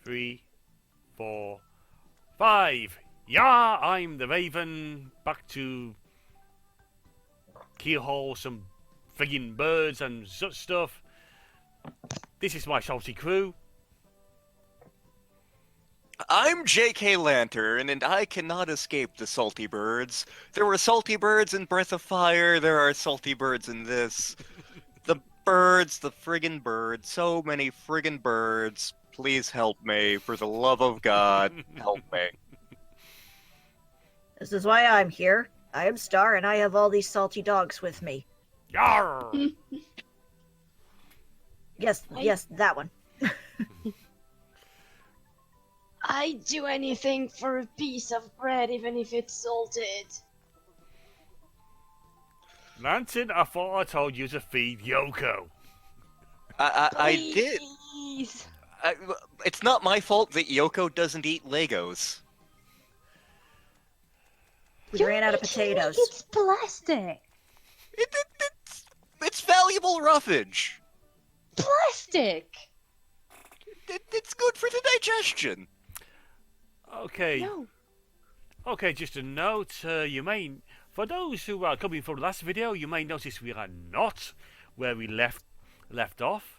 3, 4, 5. Yeah, I'm the Raven. Back to keyhole some friggin' birds and such stuff. This is my salty crew. I'm JKLantern, and I cannot escape the salty birds. There were salty birds in Breath of Fire, there are salty birds in this. The birds, the friggin' birds, so many friggin' birds. Please help me, for the love of God, help me. This is why I'm here. I am Star, and I have all these salty dogs with me. Yarr! Yes, that one. I'd do anything for a piece of bread, even if it's salted. Lantern, I thought I told you to feed Yoko. I did. Please. It's not my fault that Yoko doesn't eat Legos. We ran out of potatoes. It's plastic. It's valuable roughage. Plastic. It's good for the digestion. Okay. No. Okay, just a note. For those who are coming from the last video, you may notice we are not where we left off.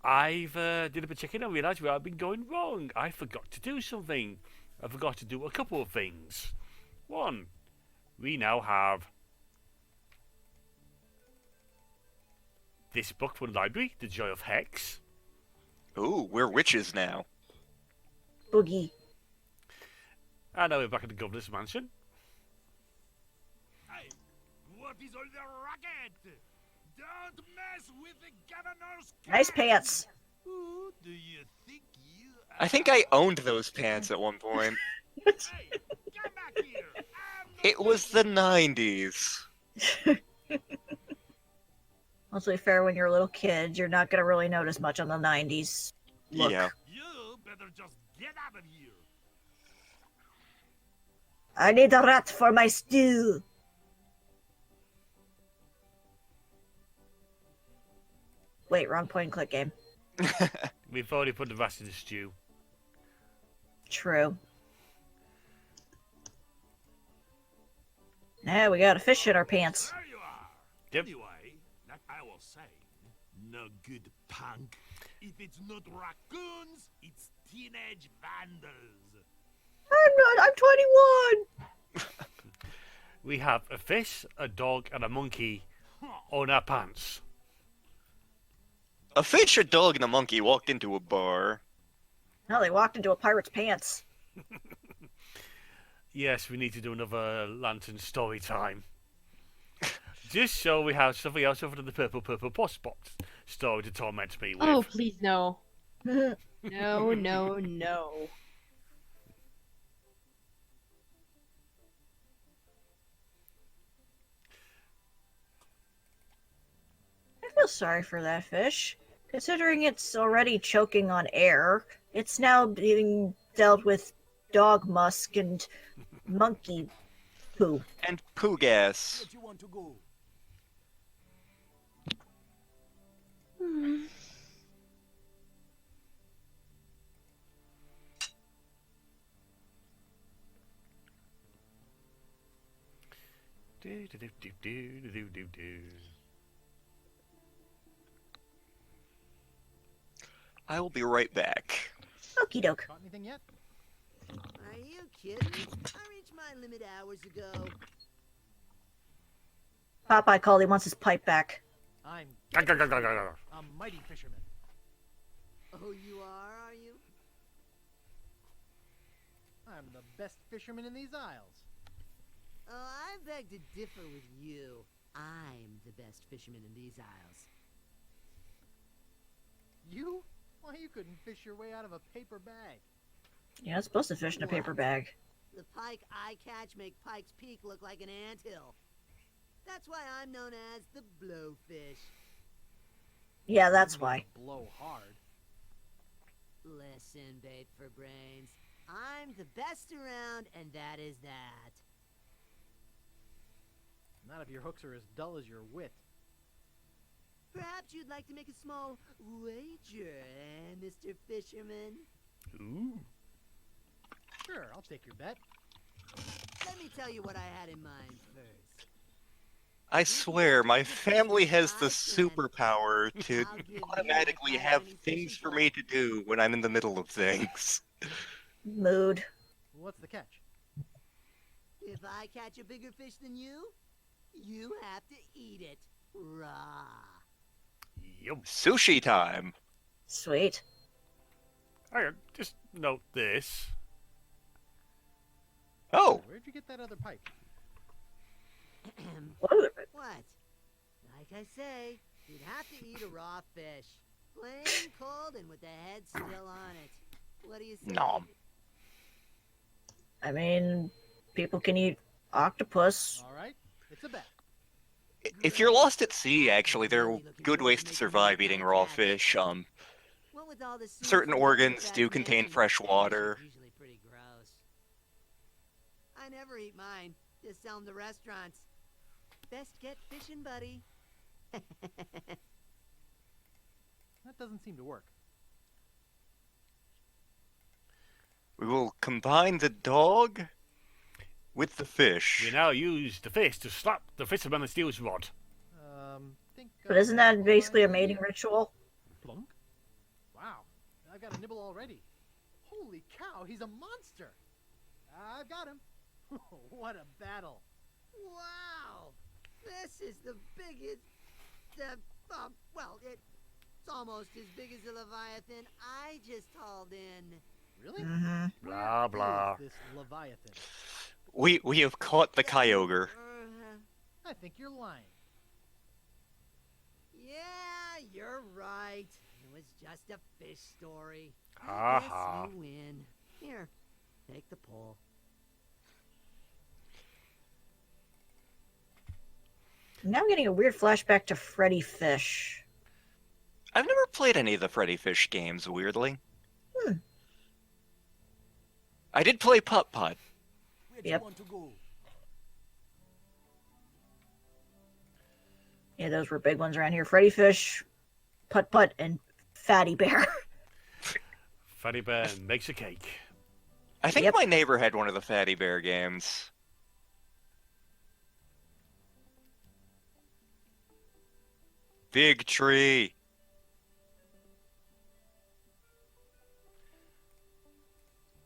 I've did a bit of checking and realised where I've been going wrong. I forgot to do something. I forgot to do a couple of things. One, we now have this book from the library, The Joy of Hex. Ooh, we're witches now. Boogie. And now we're back at the governor's mansion. Hey, what is all the racket? Don't mess with the governor's cat. Nice pants. Who do you think you are? I think I owned those pants at one point. Hey, come back here. It was the 90s. Well, to be fair, when you're a little kid, you're not going to really notice much on the 90s. Look. Yeah. You better just get out of here. I need a rat for my stew. Wait, wrong point and click game. We've already put the rest in the stew. True. Now we got a fish in our pants. There you are. Yep. Anyway, like I was saying, no good punk. If it's not raccoons, it's teenage vandals. I'm 21! We have a fish, a dog, and a monkey on our pants. A fish, a dog, and a monkey walked into a bar. No, they walked into a pirate's pants. Yes, we need to do another lantern story time. Just so we have something else other than the purple post box story to torment me with. Oh, please, no. No, no, no. I feel sorry for that fish. Considering it's already choking on air, it's now being dealt with dog musk and monkey poo. And poo gas. Where do you want to go? Do, do, do, do, do, do, do, do. I will be right back. Okie doke. Caught anything yet? Are you kidding? I reached my limit hours ago. Popeye called, he wants his pipe back. I'm Gah, gah, gah, gah, gah, gah. a mighty fisherman. Oh, you are you? I'm the best fisherman in these isles. Oh, I beg to differ with you. I'm the best fisherman in these isles. You? Why, you couldn't fish your way out of a paper bag. You're not supposed to fish in a paper bag. The pike I catch make Pike's Peak look like an anthill. That's why I'm known as the blowfish. Yeah, that's why. Blow hard. Listen, bait for brains. I'm the best around, and that is that. Not if your hooks are as dull as your wit. Perhaps you'd like to make a small wager, Mr. Fisherman? Ooh. Sure, I'll take your bet. Let me tell you what I had in mind first. I swear, my family has the superpower to automatically have things for me to do when I'm in the middle of things. Mood. What's the catch? If I catch a bigger fish than you, you have to eat it raw. Yum. Sushi time! Sweet. Hang on, just note this. Oh, Where'd you get that other pipe? What? What? Like I say, you'd have to eat a raw fish. Plain cold and with the head still on it. What do you say? nom. I mean, people can eat octopus. All right, it's a bet. If you're lost at sea, actually, there are good ways to survive eating raw fish. What with all the Certain seafood organs that's do contain mentioned, fresh fish water. is usually pretty gross. I never eat mine. Just sell them to restaurants. Best get fishing, buddy. That doesn't seem to work. We will combine the dog with the We fish. now use the fist to slap the fisherman and steal his rod. Think. But isn't that one basically a here. mating ritual? Plunk. Wow, I've got a nibble already. Holy cow, he's a monster. I've got him. What a battle. Wow! This is the biggest. Well, it's almost as big as the Leviathan I just hauled in. Really? Mm-hmm. Blah, blah. Who is this Leviathan? We have caught the Kyogre. I think you're lying. Yeah, you're right. It was just a fish story. Ha Yes, ha. you win. Here, take the pole. Now I'm getting a weird flashback to Freddy Fish. I've never played any of the Freddy Fish games, weirdly. Hmm. I did play Putt Putt. Where Yep. you want to go? Yeah, those were big ones around here. Freddy Fish, Putt Putt, and Fatty Bear. Fatty Bear makes a cake. I think Yep. my neighbor had one of the Fatty Bear games. Big tree.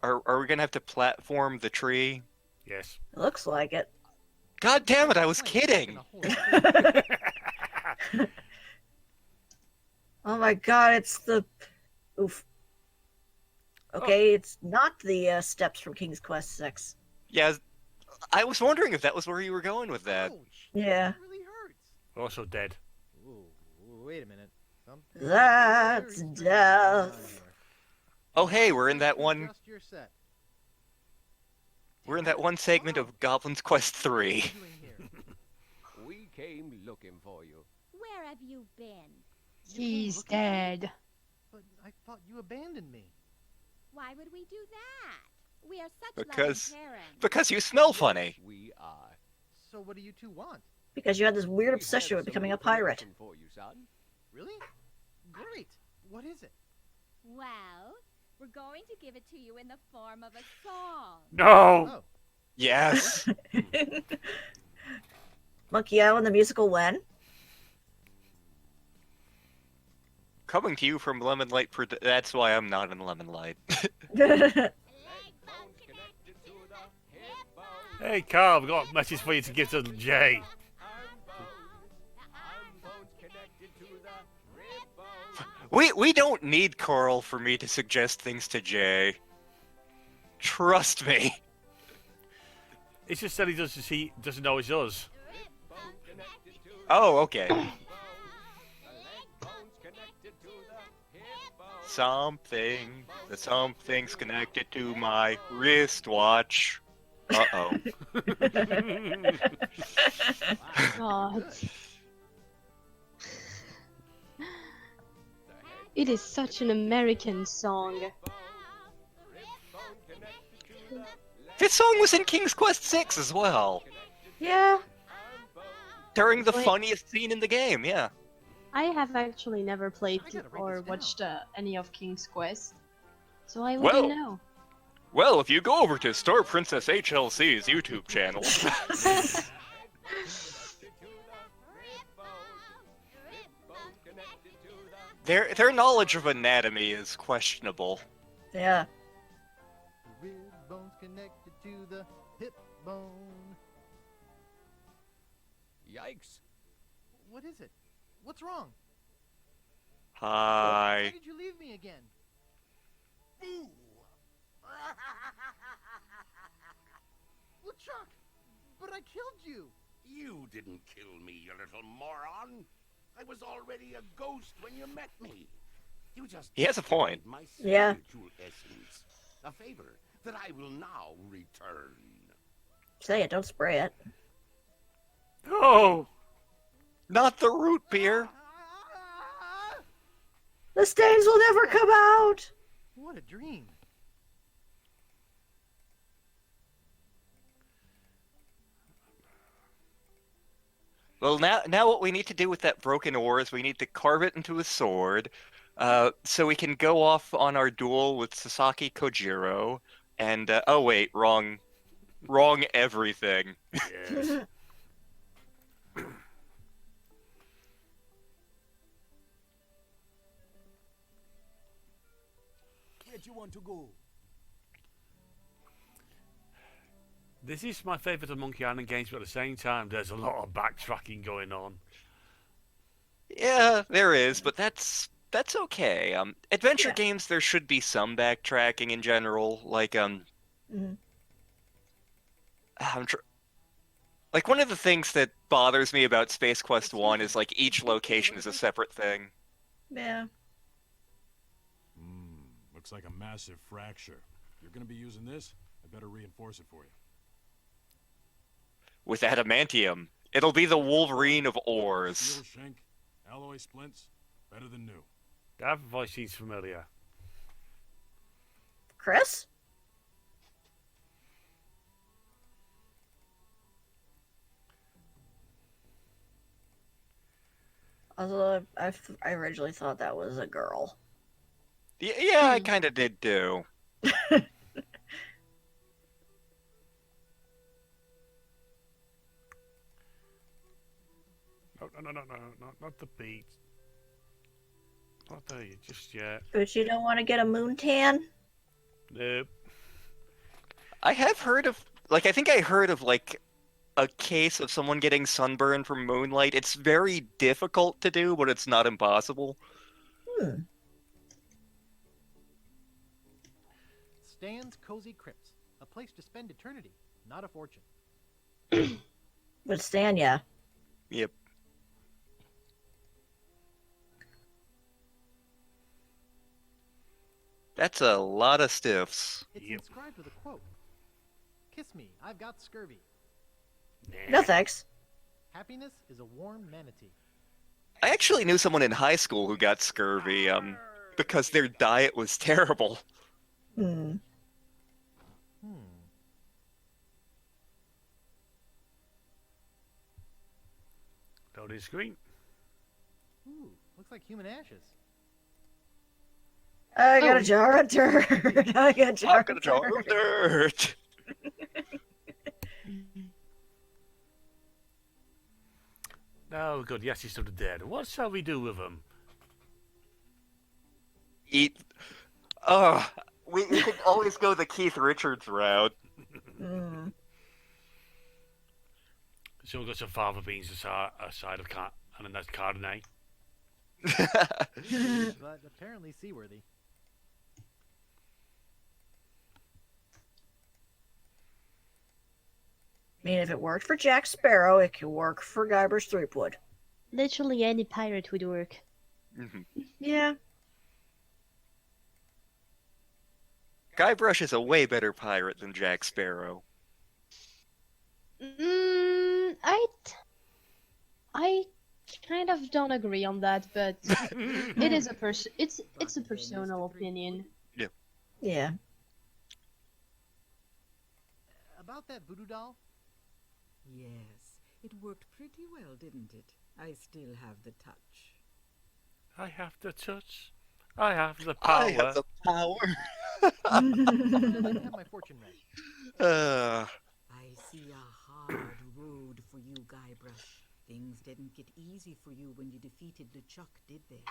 Are we gonna have to platform the tree? Yes. Looks like it. God damn it, I was Like kidding! a whole- Oh my god, it's the. Oof. Okay, it's not the steps from King's Quest 6. Yeah, I was wondering if that was where you were going with that. Ouch, Yeah. that really hurts. Also dead. Ooh, wait a minute. Something That's very strange death. going on here. Oh hey, we're in that Just one adjust your set. segment of Goblin's Quest What are 3. you doing here? We came looking for you. Where have you been? You came He's looking for me? dead. But I thought you abandoned me. Why would we do that? We are such Because- loving parents. Because you smell funny. We are. So what do you two want? Because you had this weird We obsession have with some becoming a pirate. information For you, son. Really? Great. What is it? Well, we're going to give it to you in the form of a song. No! Oh, Yes. Monkey Island, the musical when? Coming to you from Lemon Light. That's why I'm not in Lemon Light. Hey, Carl, we've got a message for you to give to Jay. We don't need Carl for me to suggest things to Jay. Trust me. It's just that he doesn't know it's us. Oh, okay. Something's connected to my wristwatch. Uh-oh. God. It is such an American song. This song was in King's Quest 6 as well. Yeah. During the Wait. funniest scene in the game, yeah. I have actually never played I gotta write or this watched down. any of King's Quest, so I Well- wouldn't know. Well, if you go over to Star Princess HLC's YouTube channel, their knowledge of anatomy is questionable. Yeah. The rib bone's connected to the hip bone. Yikes. What is it? What's wrong? Why Hi. did you leave me again? Boo! LeChuck! But I killed you! You didn't kill me, you little moron. I was already a ghost when you met me. You just He has a point. my Yeah. spiritual essence, a favor that I will now return. Say it, don't spray it. Oh! Not the root beer. The stains will never come out! What a dream. Well, now what we need to do with that broken ore is we need to carve it into a sword, so we can go off on our duel with Sasaki Kojiro. And oh wait, wrong everything. Yes. Where do you want to go? This is my favourite of Monkey Island games, but at the same time, there's a lot of backtracking going on. Yeah, there is, but that's okay. Adventure Yeah. games, there should be some backtracking in general. Like Mhm. like one of the things that bothers me about Space Quest 1 is like each location is a separate thing. Yeah. Looks like a massive fracture. If you're gonna be using this, I better reinforce it for you. With adamantium, it'll be the Wolverine of Steel ores. shank, alloy splints, better than new. That voice seems familiar. Chris? Although I originally thought that was a girl. Yeah, I kind of did too. No, not the beat. Not there just yet. But you don't want to get a moon tan? Nope. I have heard of, like, I think I heard of, like, a case of someone getting sunburned from moonlight. It's very difficult to do, but it's not impossible. Stan's Cozy Crypts. A place to spend eternity, not a fortune. But Stan, yeah. Yep. That's a lot of stiffs. It's Yep. inscribed with a quote. Kiss me, I've got scurvy. No thanks. Happiness is a warm manatee. I actually knew someone in high school who got scurvy, because their diet was terrible. Hmm. Loading screen. Ooh, looks like human ashes. I got Oh. a jar of dirt. I got a jar I've got a of jar of dirt. dirt. Oh, good. Yes, he's sort of dead. What shall we do with him? Eat. We could always go the Keith Richards route. Mm. So we've got some fava beans aside of and then that's Cardenay. But apparently seaworthy. I mean, if it worked for Jack Sparrow, it could work for Guybrush Threepwood. Literally any pirate would work. Mhm. Yeah. Guybrush is a way better pirate than Jack Sparrow. I kind of don't agree on that, but it is it's a personal opinion. Yeah. About that voodoo doll? Yes, it worked pretty well, didn't it? I still have the touch. I have the touch. I have the power. I have the power. I have my fortune read. I see a hard road for you, Guybrush. Things didn't get easy for you when you defeated LeChuck, did they?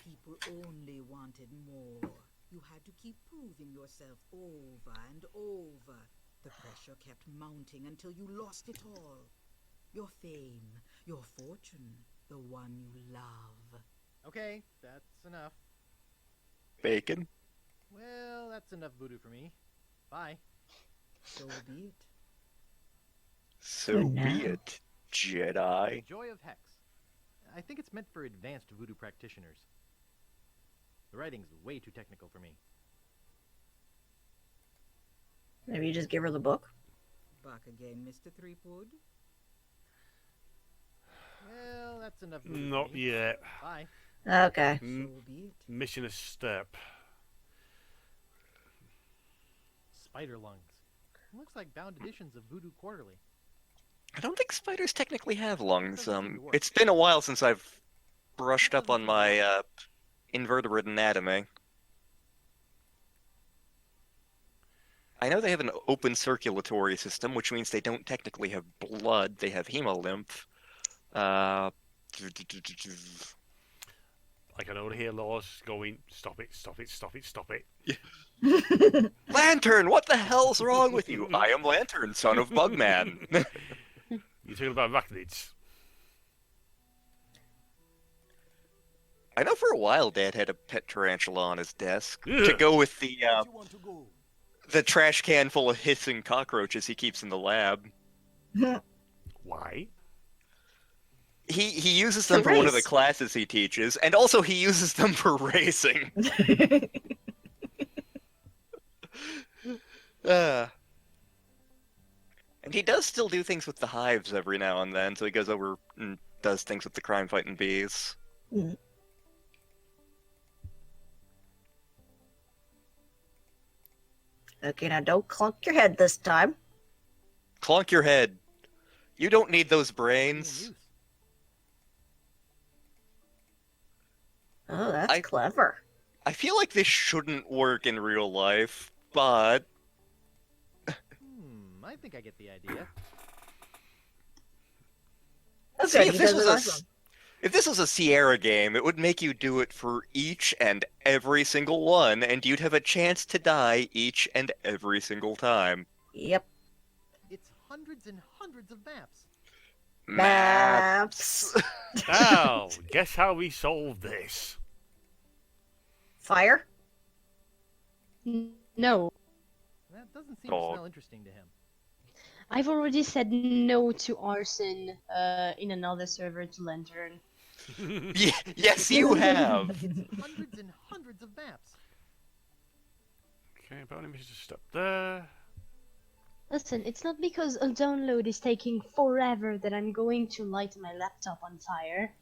People only wanted more. You had to keep proving yourself over and over. The pressure kept mounting until you lost it all. Your fame, your fortune, the one you love. Okay, that's enough. Bacon. Well, that's enough voodoo for me. Bye. So be it. So now. be it, Jedi. Joy of Hex. I think it's meant for advanced voodoo practitioners. The writing's way too technical for me. Maybe you just give her the book. Back again, Mr. Threepwood. Well, that's enough voodoo Not for me. yet. Bye. Okay. So be it. Mission a step. Spider lungs. Looks like bound editions of Voodoo Quarterly. I don't think spiders technically have lungs. Doesn't seem to work. It's been a while since I've brushed up on my invertebrate anatomy. I know they have an open circulatory system, which means they don't technically have blood. They have hemolymph. I can only hear Laws going, stop it, stop it, stop it, stop it. Lantern, what the hell's wrong with you? I am Lantern, son of Bugman. You're talking about arachnids. I know for a while Dad had a pet tarantula on his desk to Ugh. go with the You want to go? the trash can full of hissing cockroaches he keeps in the lab. Why? He uses them To for one of the race. classes he teaches, and also he uses them for racing. And he does still do things with the hives every now and then, so he goes over and does things with the crime-fighting bees. Okay, now don't clunk your head this time. Clonk your head. You don't need those In brains. use. Oh, that's I- clever. I feel like this shouldn't work in real life, but I think I get the idea. Oh, see, good, if he this does was it a awesome. if this was a Sierra game, it would make you do it for each and every single one, and you'd have a chance to die each and every single time. Yep. It's hundreds and hundreds of maps. Maps. Now, guess how we solve this? Fire? No. That doesn't seem Dog. to smell interesting to him. I've already said no to arson in another server to Lantern. Yes, you have. Hundreds and hundreds of maps. Okay, bounty mission step there. Listen, it's not because a download is taking forever that I'm going to light my laptop on fire.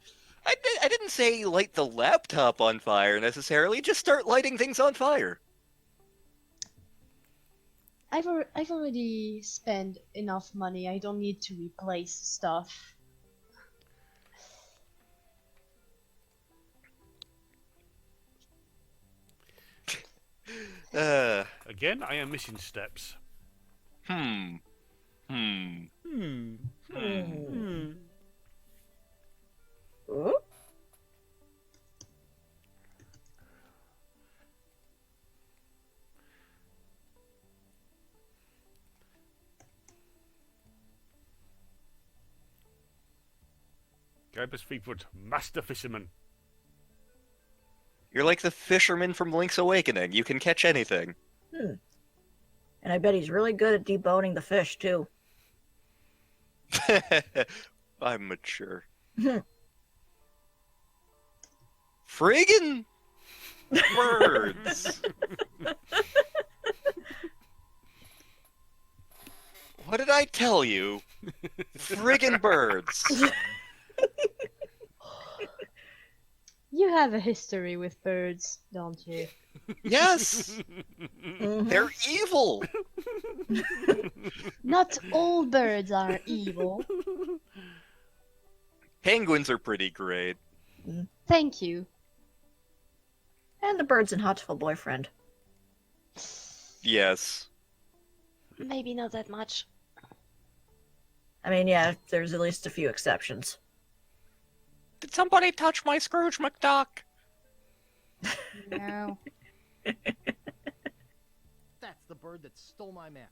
I didn't say light the laptop on fire necessarily. Just start lighting things on fire. I've already spent enough money. I don't need to replace stuff. Again, I am missing steps. Hmm. Ooh. Guybrush Threepwood, master fisherman. You're like the fisherman from Link's Awakening. You can catch anything. And I bet he's really good at deboning the fish, too. I'm mature. Friggin' birds! What did I tell you? Friggin' birds! You have a history with birds, don't you? Yes! They're evil! Not all birds are evil. Penguins are pretty great. Thank you. And the birds and Hotful boyfriend. Yes. Maybe not that much. I mean, yeah, there's at least a few exceptions. Did somebody touch my Scrooge McDuck? No. That's the bird that stole my map.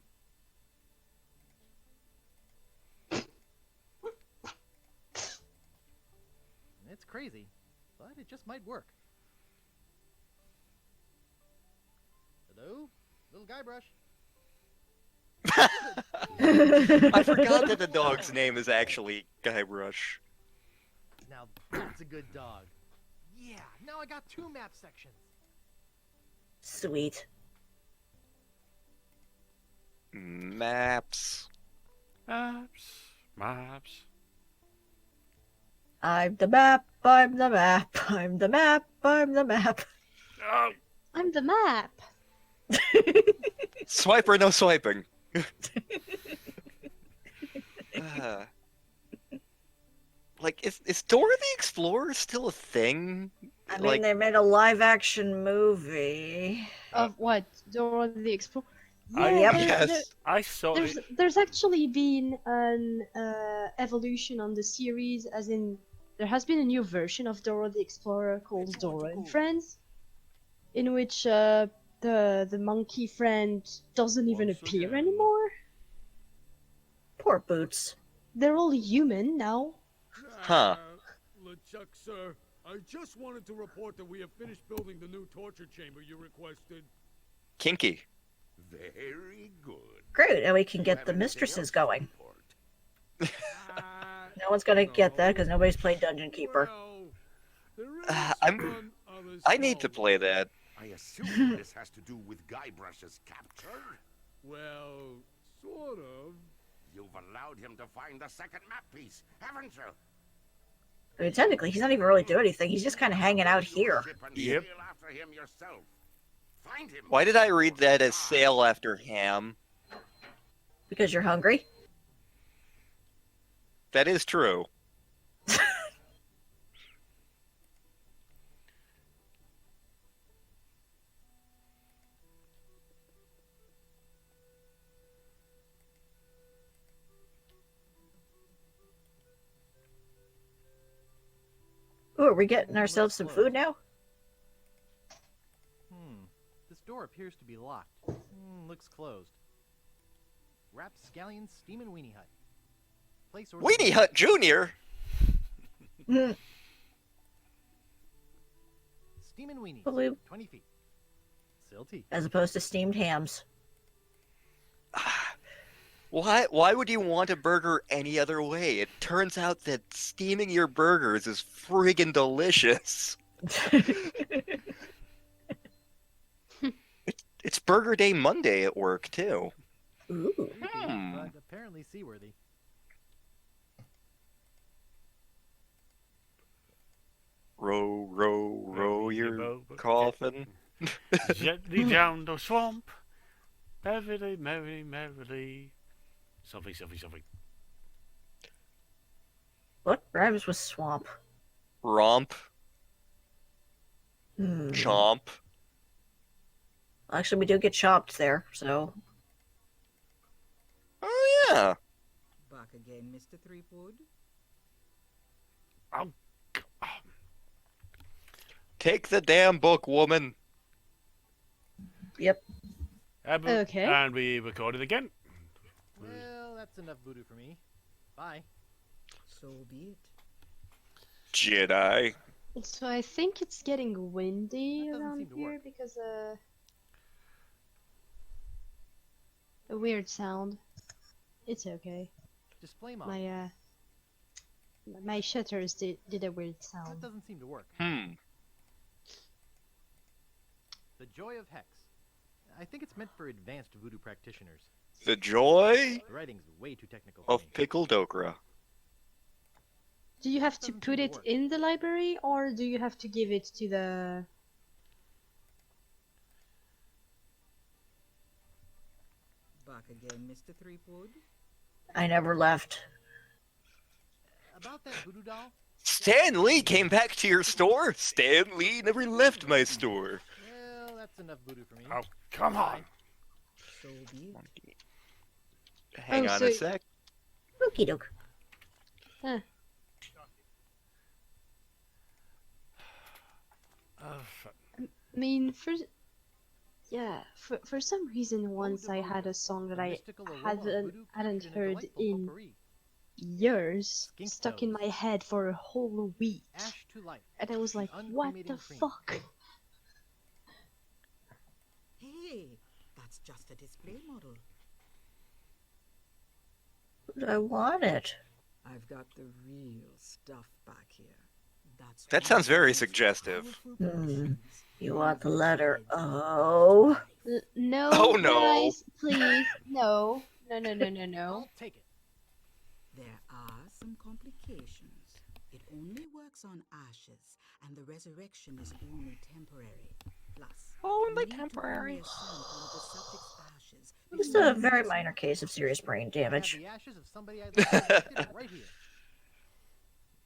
It's crazy, but it just might work. Hello? Little Guybrush. I forgot that the dog's name is actually Guybrush. Now that's a good dog. Yeah, now I got 2 map sections. Sweet. Maps. Maps. I'm the map, I'm the map, I'm the map, I'm the map. Oh, I'm the map. Swipe or no swiping? Like, is Dora the Explorer still a thing? I mean, Like- they made a live-action movie. Of what? Dora the Explorer? Yep. Yes. I saw it. There's actually been an evolution on the series, as in there has been a new version of Dora the Explorer called Dora and Friends, in which the monkey friend doesn't even Once appear again. anymore. Poor Boots. They're all human now. Huh. LeChuck's, sir, I just wanted to report that we have finished building the new torture chamber you requested. Kinky. Very good. Great, and we can Do you get have the anything mistresses else to going. report? No one's gonna get that because nobody's played Dungeon Keeper. Well, there is I'm- one other I need to small play one. that. I assume this has to do with Guybrush's capture? Well, sort of. You've allowed him to find the second map piece, haven't you? I mean, technically, he's not even really doing anything. He's just kind of hanging out here. Ship and Yep. sail after him yourself. Find him. Why did I read that as sail after ham? Because you're hungry? That is true. Ooh, are we getting ourselves some food now? This door appears to be locked. Looks closed. Rapscallion Steamin' Weenie Hut. Place order. Weenie Hut Jr.? Steamin' Weenies. Blue. 20 feet. Silty. As opposed to steamed hams. Why would you want a burger any other way? It turns out that steaming your burgers is friggin' delicious. It's Burger Day Monday at work, too. Ooh. Hmm. But apparently seaworthy. Row, row, row your coffin. Gently down the swamp. Merrily, merrily, merrily. Something. What rhymes with swamp? Romp. Hmm. Chomp. Actually, we do get chopped there, so. Oh, yeah. Back again, Mr. Threepwood. Take the damn book, woman. Yep. Okay. And we recorded again. Well, that's enough voodoo for me. Bye. So be it. Jedi. So I think it's getting windy That doesn't around seem to here work. because a weird sound. It's okay. Display mode. My shutters did a weird That sound. doesn't seem to work. The Joy of Hex. I think it's meant for advanced voodoo practitioners. The joy The writing's way too technical for of me. pickled okra. Do you have to Doesn't put seem to it work. in the library or do you have to give it to the... Back again, Mr. Threepwood. I never left. About that voodoo doll, Stan Lee came back to your store? Stan Lee never left my store. Well, that's enough voodoo for me. Oh, come on. So be it. Hang Oh, on so- a sec. Okie doke. Huh. I mean, for some reason, once I had a song that I hadn't heard in years stuck in my head for a whole week, Ash to life. and I was like, what the fuck? Hey, that's just a display model. I want it. I've got the real stuff back here. That's That sounds very suggestive. You want the letter O? No, Oh, no. guys, please, no. No. I'll take it. There are some complications. It only works on ashes, and the resurrection is only temporary. Plus, Only you need to temporary. bring a sample of the subject's ashes Just before a you very use minor it. case of serious brain I have damage. the ashes of somebody I'd like resurrected right here.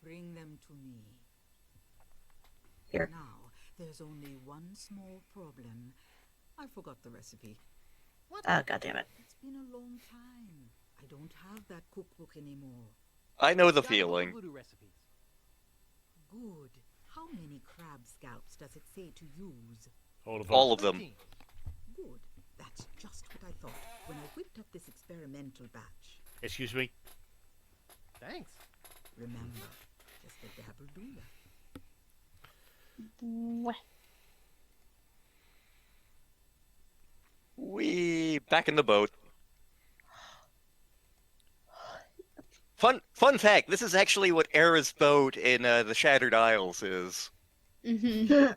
Bring them to me. Here. Now, there's only one small problem. I forgot the recipe. Ah, goddammit. It's been a long time. I don't have that cookbook anymore. I know the Got all feeling. voodoo recipes. Good. How many crab scalps does it say to use? All of them. 13. Good. That's just what I thought when I whipped up this experimental batch. Excuse me. Thanks. Remember, just a dab will do that. We back in the boat. Fun fact, this is actually what Era's boat in the Shattered Isles is. Yeah,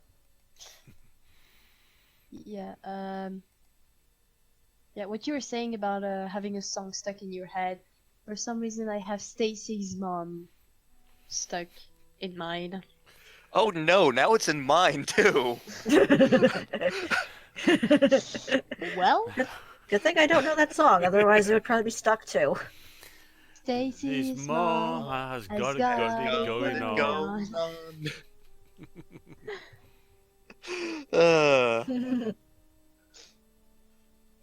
yeah, what you were saying about having a song stuck in your head, for some reason I have Stacy's mom stuck in mine. Oh no, now it's in mine too. Well, Good thing I don't know that song, otherwise it would probably be stuck too. Stacy's His mom mom has has got it going on.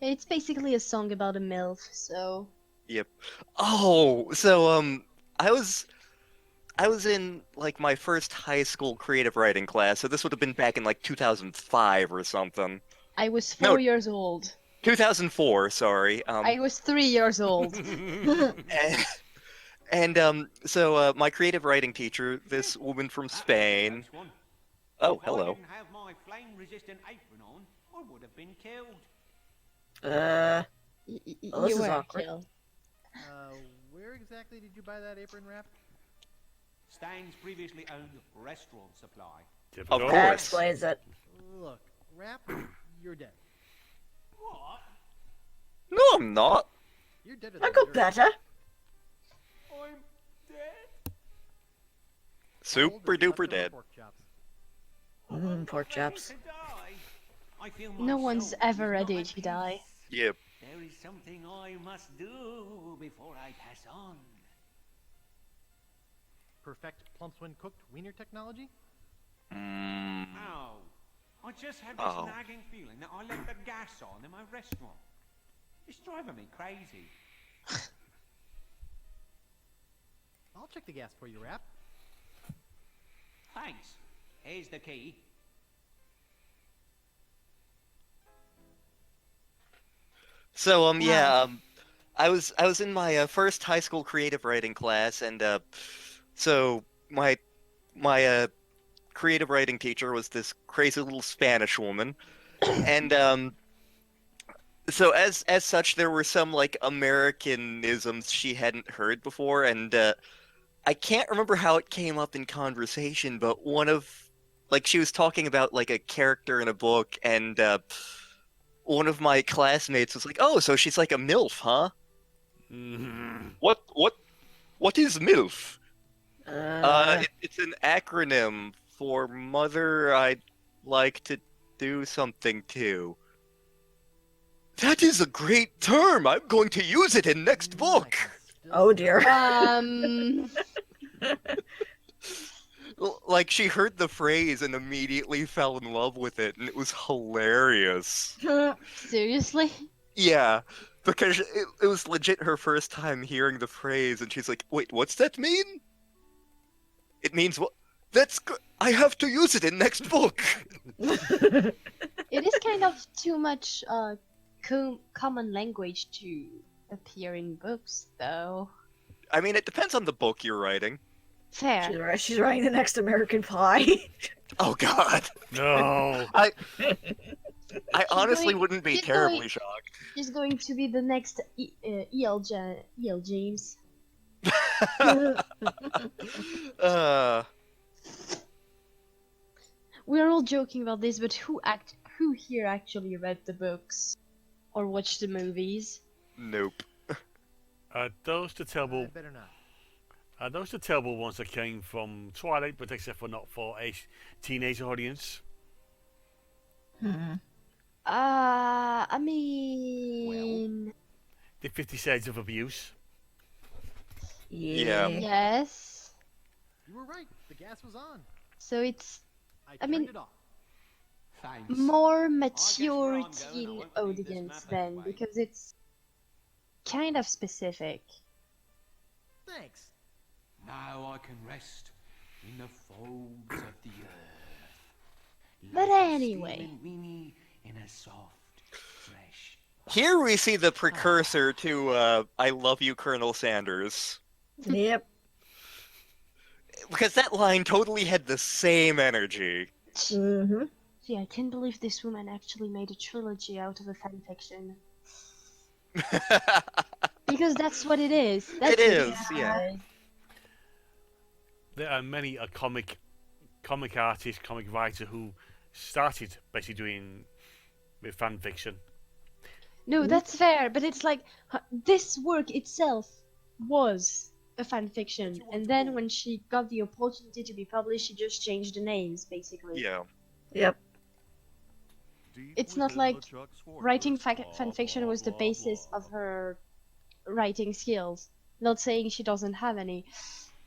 It's basically a song about a MILF, so... Yep. Oh, so I was in like my first high school creative writing class, so this would have been back in like 2005 or something. I was No. 4 years old. 2004, sorry. I was 3 years old. So my creative writing teacher, this woman from Spain. Oh, hello. If I didn't have my flame-resistant apron on, I would have been killed. Oh, this You is were awkward. killed. Where exactly did you buy that apron wrap? Stan's previously owned restaurant supply. Of That course. explains it. Look, Wrap, you're dead. What? No, I'm not. You're dead to I that go dirt. better. I'm dead. Super Old and duper leftover dead. pork chops. Pork chops. Ready to die. I feel No my one's soul ever is ready not to at die. peace. Yep. There is something I must do before I pass on. Perfect Plumpswin cooked wiener technology? Ow. I just had this Oh. nagging feeling that I left the gas on in my restaurant. It's driving me crazy. I'll check the gas for you, Wrap. Thanks. Here's the key. So yeah, I was in my first high school creative writing class, and so my creative writing teacher was this crazy little Spanish woman, and so as such, there were some like Americanisms she hadn't heard before, and I can't remember how it came up in conversation, but one of like she was talking about like a character in a book, and one of my classmates was like, "Oh, so she's like a MILF, huh?" What is MILF? It's an acronym for Mother I'd like to do something to. That is a great term. I'm going to use it in next book. Oh dear. Like, she heard the phrase and immediately fell in love with it, and it was hilarious. Seriously? Yeah, because it was legit her first time hearing the phrase, and she's like, wait, what's that mean? It means what? I have to use it in next book! It is kind of too much common language to appear in books, though. I mean, it depends on the book you're writing. Fair. She's writing the next American Pie. Oh god! No. I honestly going- wouldn't be she's terribly going- shocked. She's going to be the next E.L. James. We're all joking about this, but who here actually read the books or watched the movies? Nope. Those the terrible. Better not. Those the terrible ones that came from Twilight, but except for not for a teenage audience. I mean, The 50 Shades of Abuse. Yeah. yes. You were right. The gas was on. So it's I I mean- turned it off. Thanks. more where mature I'm going, I teen won't leave this audience map then, anyway. because it's kind of specific. Thanks. Now I can rest in the folds of the earth. But like a anyway. steaming weenie in a soft, fresh. Here we see the precursor to I Love You, Colonel Sanders. Yep. Because that line totally had the same energy. Mm-hmm. See, I can't believe this woman actually made a trilogy out of a fanfiction. Because that's what it is. That's It is, what yeah. is. There are many a comic artist, comic writer who started basically doing with fan fiction. No, that's fair, but it's like this work itself was a fanfiction, and then when she got the opportunity to be published, she just changed the names, basically. Yeah. Yep. It's not like writing fanfiction was the basis of her writing skills. Not saying she doesn't have any,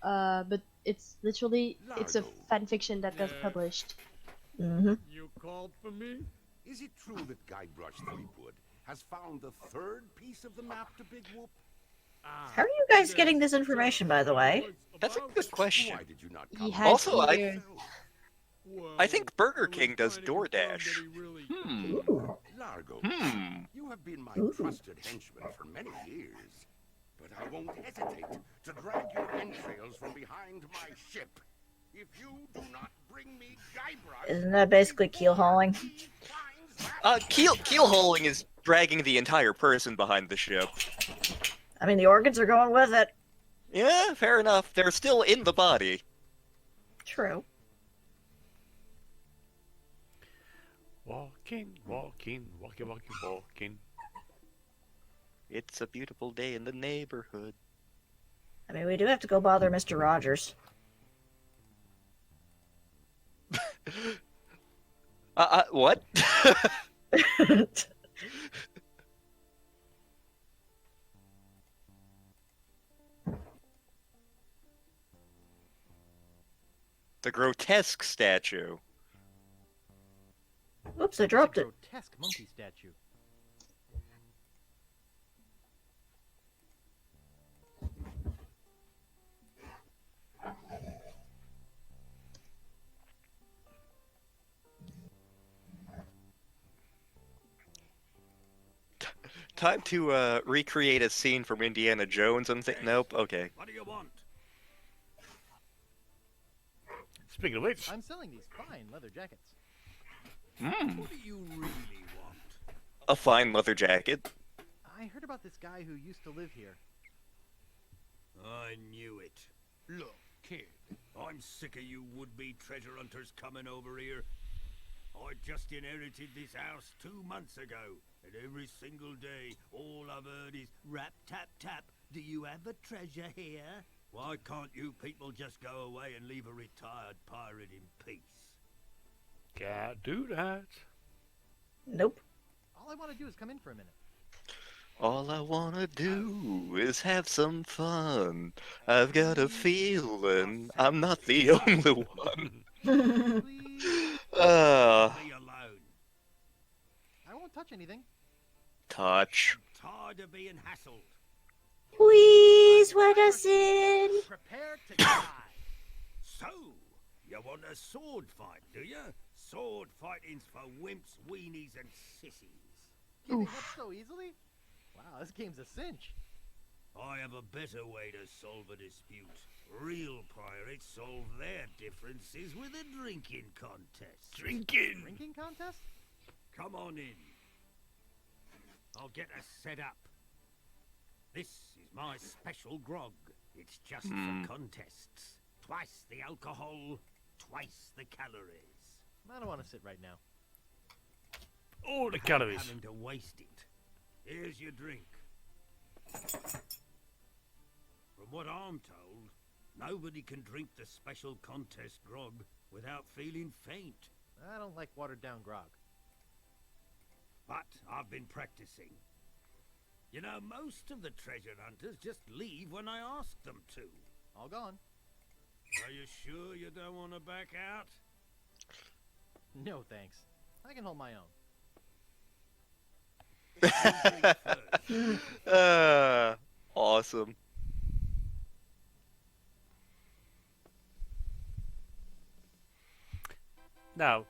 but it's literally it's a fanfiction that got published. Mm-hmm. You called for me? Is it true that Guybrush Threepwood has found the third piece of the map to Big Whoop? How are you guys getting this information, by the way? That's a good question. Why did you not He come has Also, ears. I think Burger King does DoorDash. Largo, you have been my trusted henchman for many years, but I won't hesitate to drag your entrails from behind my ship. If you do not bring me Guybrush... Isn't that basically keel hauling? Keel hauling is dragging the entire person behind the ship. I mean, the organs are going with it. Yeah, fair enough. They're still in the body. True. Walking, walking, walking, walking, walking. It's a beautiful day in the neighborhood. I mean, we do have to go bother Mr. Rogers. What? The grotesque statue. Oops, I dropped It's a it. grotesque monkey statue. Time to recreate a scene from Indiana Jones. Nope. Okay. What do you want? Speaking of which, I'm selling these fine leather jackets. What do you really want? A fine leather jacket. I heard about this guy who used to live here. I knew it. Look, kid, I'm sick of you would-be treasure hunters coming over here. I just inherited this house 2 months ago, and every single day, all I've heard is rap, tap, tap. Do you have a treasure here? Why can't you people just go away and leave a retired pirate in peace? can't do that. Nope. All I want to do is come in for a minute. All I wanna do is have some fun. I've got a feeling I'm not the only one. Please Uh, be alone. I won't touch anything. touch. Tired of being hassled. Please let us in. Prepare to die. So, you want a sword fight, do you? Sword fighting's for wimps, weenies, and sissies. Giving up so easily? Wow, this game's a cinch. I have a better way to solve a dispute. Real pirates solve their differences with a drinking contest. Drinking. Drinking contest? Come on in. I'll get us set up. This is my special grog. It's just for contests. Twice the alcohol, twice the calories. I don't want to sit right now. All the Hate calories. having to waste it. Here's your drink. From what I'm told, nobody can drink the special contest grog without feeling faint. I don't like watered down grog. But I've been practicing. You know, most of the treasure hunters just leave when I ask them to. All gone. Are you sure you don't want to back out? No thanks. I can hold my own. Awesome. Now,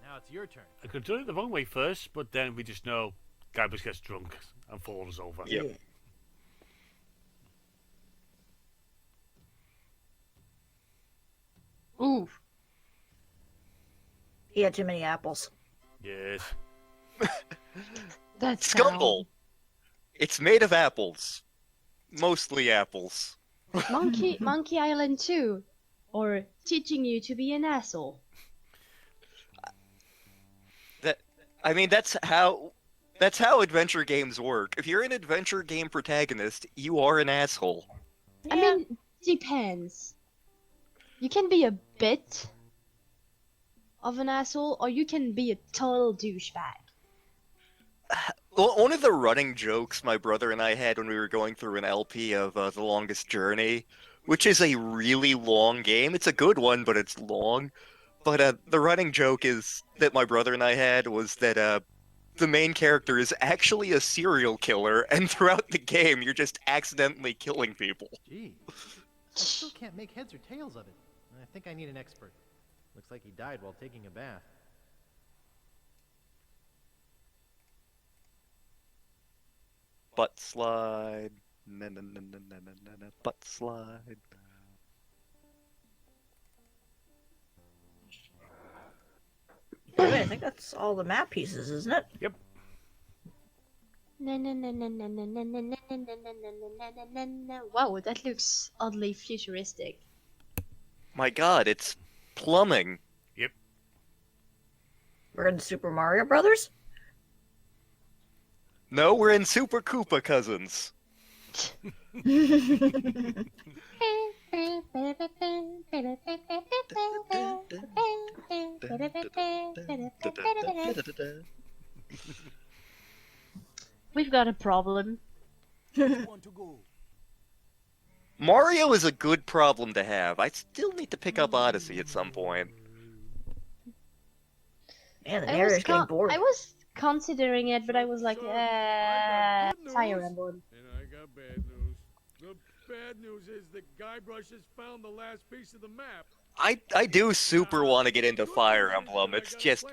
Now it's your turn. I could do it the wrong way first, but then we just know Guybrush gets drunk and falls over. Yep. Ooh. He had too many apples. Yes. That's Scumble. It's made of apples. Mostly apples. Monkey Island 2. Or teaching you to be an asshole. I mean, that's how adventure games work. If you're an adventure game protagonist, you are an asshole. I mean, depends. You can be a bit of an asshole, or you can be a total douchebag. Well, one of the running jokes my brother and I had when we were going through an LP of The Longest Journey, which is a really long game. It's a good one, but it's long. But the running joke is that my brother and I had was that the main character is actually a serial killer, and throughout the game, you're just accidentally killing people. Gee. I still can't make heads or tails of it. I think I need an expert. Looks like he died while taking a bath. Butt slide. Na na na na na na na. Butt slide. Wait, I think that's all the map pieces, isn't it? Yep. Wow, that looks oddly futuristic. My god, it's plumbing. Yep. We're in Super Mario Brothers? No, we're in Super Koopa Cousins. We've got a problem. Want to go? Mario is a good problem to have. I still need to pick up Odyssey at some point. Man, the narrator's getting bored. I was considering it, but I was like, I got good Fire news, Emblem. And I got bad news. The bad news is that Guybrush has found the last piece of the map. I do super want to get into Fire Emblem. It's just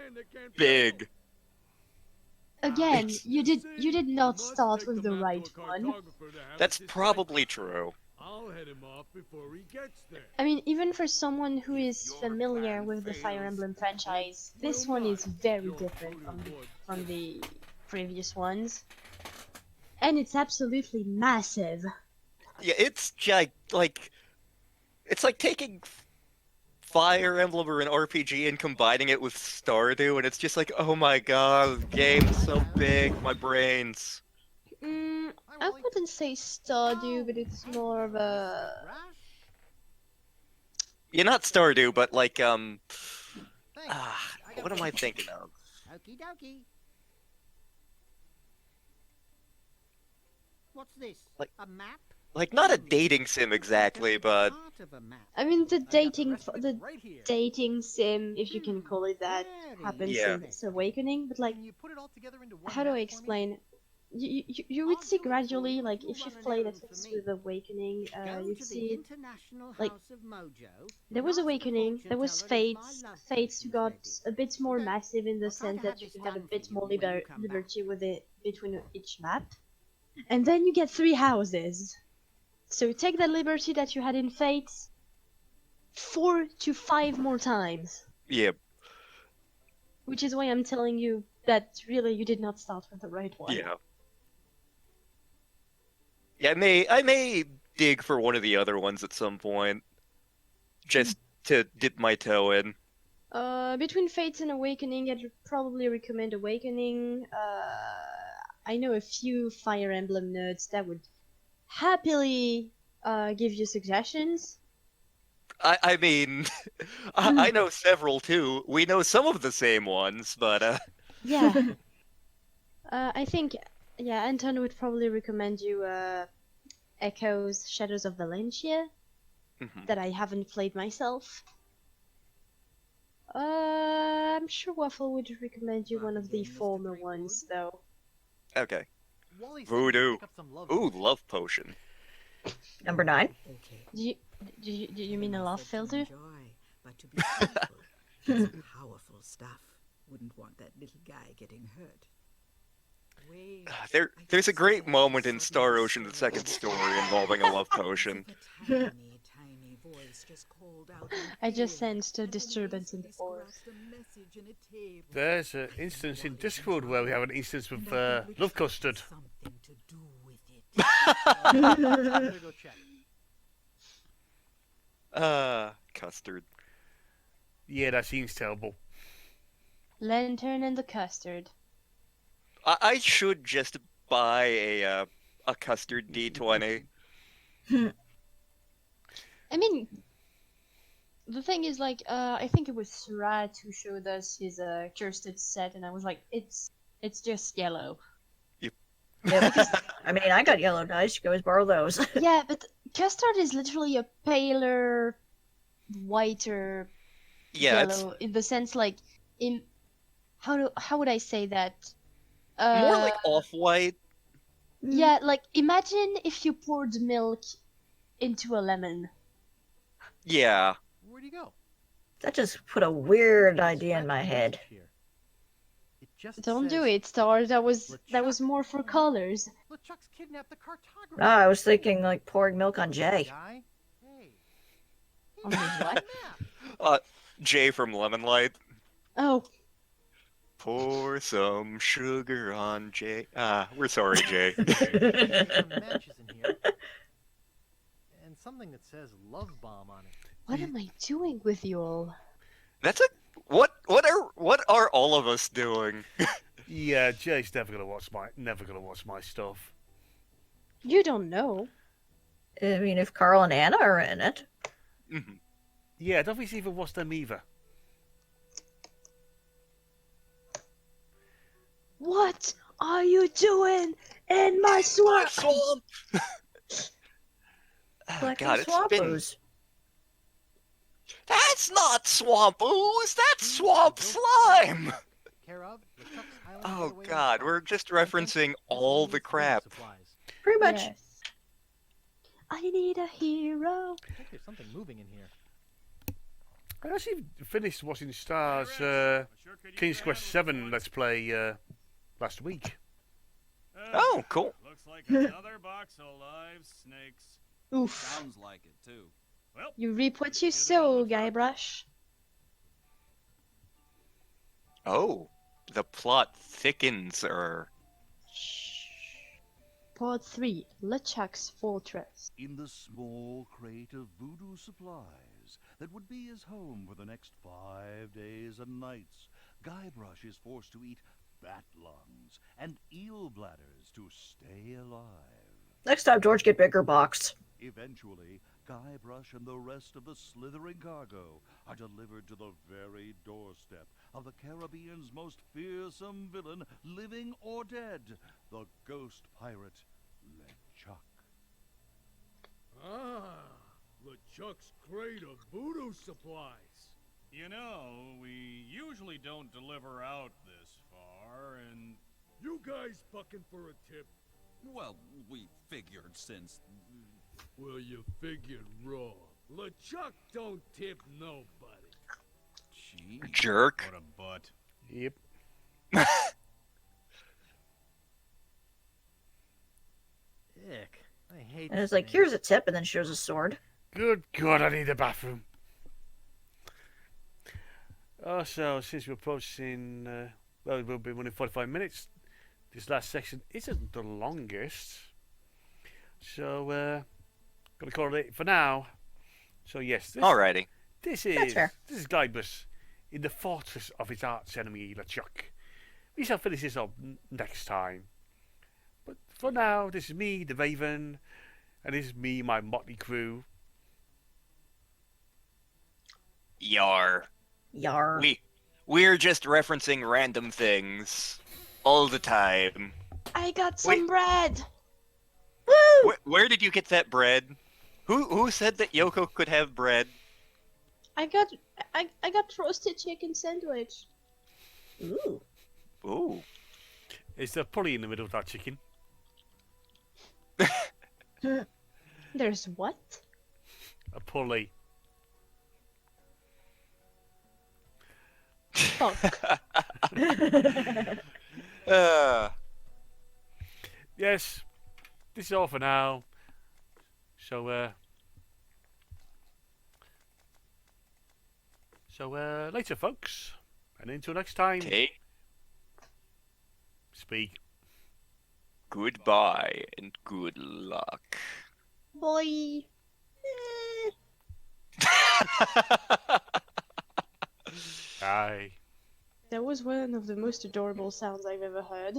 big. Again, you did not start with the right one. That's probably true. I'll head him off before he gets there. I mean, even for someone who is familiar with the Fire Emblem franchise, this one is very different from the previous ones. And it's absolutely massive. Yeah, it's it's like taking Fire Emblem or an RPG and combining it with Stardew, and it's just like, oh my god, the game's so big, my brains. I wouldn't say Stardew, but it's more of a... Yeah, not Stardew, but like, Thanks. what am I thinking of? Okie dokie. What's this? Like- A map? Like, not a dating sim exactly, but Part of a map. I mean, the I've got the dating rest of it the right here. dating sim, if you can call it that, Very happens Yeah. in this awakening. But like, Can you put it all together into one how do I map for me? explain? You would I'll see do it for gradually, you like if you if you've run an played errand at for least me. with Awakening, Go you'd to the see International like, House of Mojo. there and was ask the Awakening, there was fortune teller if my Fates. love Fates potion's got ready. a bit more Okay, massive in the I'll try sense to have that you this have a done bit for more you when you come liberty with it between each map. And then you get 3 houses. So take that liberty that you had in Fates 4 to 5 more times. yeah, Which is why I'm telling you that really you did not start with the right one. yeah. Yeah, I may dig for one of the other ones at some point, just to dip my toe in. Between Fates and Awakening, I'd probably recommend Awakening. I know a few Fire Emblem nerds that would happily give you suggestions. I mean, I know several too. We know some of the same ones, but Yeah. I think, yeah, Anton would probably recommend you Echoes, Shadows of Valencia, mhm. that I haven't played myself. I'm sure Waffle would recommend you one of the former ones, though. Okay. Wally said we Voodoo. pick up some love Ooh, potion. love potion. Number 9. Okay. Do you mean a Helena love said to filter? enjoy, but to be careful. It's powerful stuff. Wouldn't want that little guy getting hurt. Wait, There's a I great can moment in sense Star the Ocean, the second stirring story, involving a love as potion. if a tiny, tiny voice just called out in I just fear, sensed a and then disturbance in the hastily force. scratched a message in a table. There's an I instance know in what is Discord where we have an wrong, instance with and I think love LeChuck custard. has something to do with it. I'm gonna go check. Custard. Yeah, that seems terrible. Lantern and the custard. I should just buy a custard D20. I mean, the thing is, like, I think it was Rat who showed us his cursed set, and I was like, it's just yellow. Yeah, because, I mean, I got yellow dice. You can always borrow those. Yeah, but custard is literally a paler, whiter Yeah, it's yellow in the sense, like, in how would I say that? more like off-white. Yeah, like imagine if you poured milk into a lemon. Yeah. Where'd he go? That just put a weird There's idea in my scratched head. message here. It just Don't do says, it, Star. That was LeChuck. more for colors. LeChuck's kidnapped the cartographer. No, I was thinking like pouring milk on Jay. Guy? Hey. On his what? Jay from Lemon Light. Oh, Pour some sugar on Jay. We're sorry, Jay. Some matches in here. And something that says love bomb on it. what am I doing with you all? That's a what are all of us doing? Yeah, Jay's never gonna watch my stuff. You don't know. I mean, if Carl and Anna are in it. Mhm. Yeah, I don't think he's even watched them either. What are you doing in my swamp? Swamp. Collecting God, it's been. swampos. That's not swamp ooze. That's swamp slime. Care of LeChuck's Island Oh Getaway God, Resort. we're just I think referencing this all one the needs crap. supplies. Pretty much. Yes. I need a hero. I think there's something moving in here. I actually finished watching Star's King's Quest 7 Let's Play last week. Oh, cool. Looks like another box of live snakes. Oof. Sounds like it too. Well, You reap what you sow, Guybrush. Oh, the plot thickens. Part 3, LeChuck's Fortress. in the small crate of voodoo supplies that would be his home for the next 5 days and nights, Guybrush is forced to eat bat lungs and eel bladders to stay alive. Next time, George, get bigger box. Eventually, Guybrush and the rest of the slithering cargo are delivered to the very doorstep of the Caribbean's most fearsome villain, living or dead, the ghost pirate, LeChuck. LeChuck. Ah, LeChuck's crate of voodoo supplies. You know, we usually don't deliver out this far, and... You guys bucking for a tip? Well, we figured since... Well, you figured wrong. LeChuck don't tip nobody. Gee. Jerk. What a butt. Yep. Ick. I hate And it's this like, thing. here's a tip, and then shows a sword. Good God, I need a bathroom. So since we're approaching, well, we'll be running 45 minutes. This last section isn't the longest. So, gonna call it for now. So yes, Alrighty. This That's fair. is Guybrush in the fortress of his arch enemy, LeChuck. We shall finish this up next time. But for now, this is me, the Raven, and this is me, my motley crew. Yar. Yar. We're just referencing random things all the time. I got some bread. Woo! Where did you get that bread? Who said that Yoko could have bread? I got roasted chicken sandwich. Ooh. Ooh. Is there pulley in the middle of that chicken? There's what? A pulley. Fuck. Yes, this is all for now. So, later, folks. And until next time, Okay. speak. Goodbye and good luck. Boy. Bye. That was one of the most adorable sounds I've ever heard.